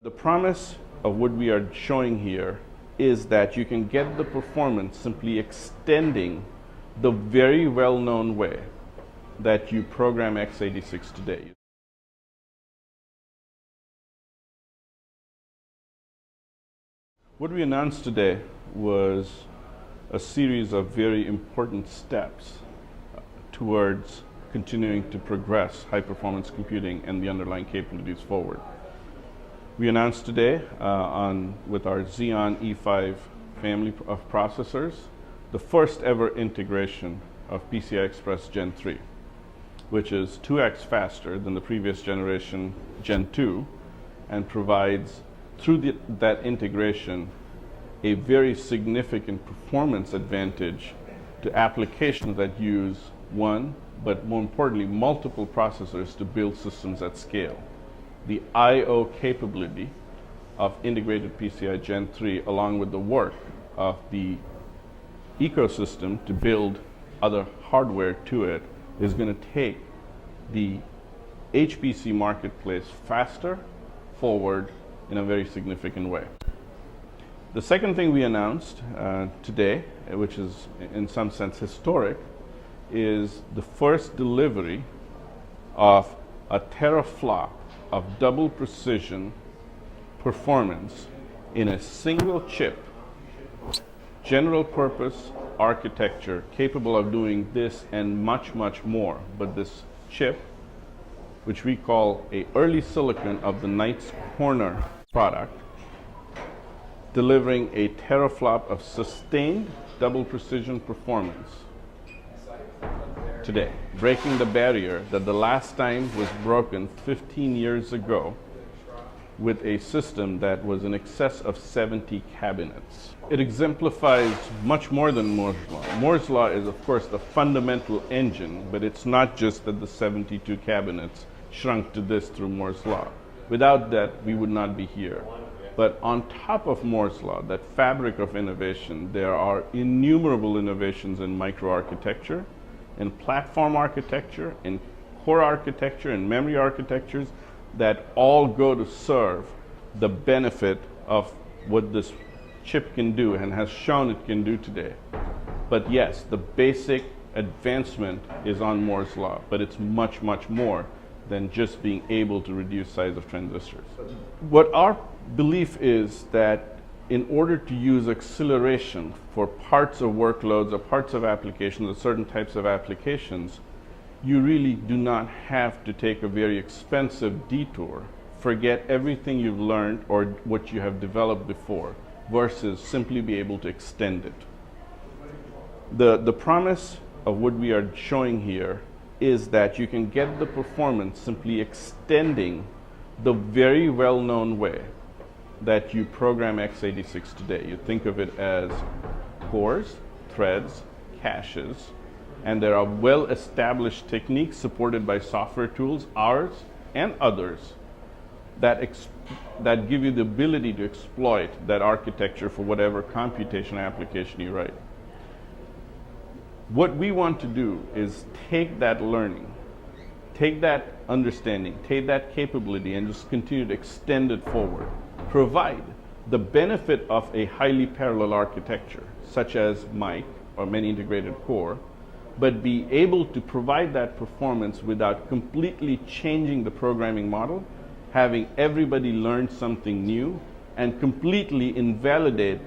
The promise of what we are showing here is that you can get the performance simply extending the very well-known way that you program x86 today. What we announced today was a series of very important steps towards continuing to progress high-performance computing and the underlying capabilities forward. We announced today with our Xeon E5 family of processors the first ever integration of PCI Express Gen 3, which is 2x faster than the previous generation Gen 2 and provides, through that integration, a very significant performance advantage to applications that use one, but more importantly, multiple processors to build systems at scale. The I/O capability of integrated PCI Gen 3, along with the work of the ecosystem to build other hardware to it, is going to take the HPC marketplace faster forward in a very significant way. The second thing we announced today, which is in some sense historic, is the first delivery of a teraflop of double precision performance in a single chip, general purpose architecture capable of doing this and much, much more. But this chip, which we call an early silicon of the Knights Corner product, delivering a teraflop of sustained double precision performance today, breaking the barrier that the last time was broken 15 years ago with a system that was in excess of 70 cabinets. It exemplifies much more than Moore's Law. Moore's Law is, of course, the fundamental engine, but it's not just that the 72 cabinets shrunk to this through Moore's Law. Without that, we would not be here. But on top of Moore's Law, that fabric of innovation, there are innumerable innovations in microarchitecture, in platform architecture, in core architecture, in memory architectures that all go to serve the benefit of what this chip can do and has shown it can do today. But yes, the basic advancement is on Moore's Law, but it's much, much more than just being able to reduce size of transistors. What our belief is that in order to use acceleration for parts of workloads or parts of applications or certain types of applications, you really do not have to take a very expensive detour, forget everything you've learned or what you have developed before, versus simply be able to extend it. The promise of what we are showing here is that you can get the performance simply extending the very well-known way that you program x86 today. You think of it as cores, threads, caches, and there are well-established techniques supported by software tools, ours and others, that give you the ability to exploit that architecture for whatever computation application you write. What we want to do is take that learning, take that understanding, take that capability, and just continue to extend it forward. Provide the benefit of a highly parallel architecture, such as Mike or many integrated core, but be able to provide that performance without completely changing the programming model, having everybody learn something new, and completely invalidate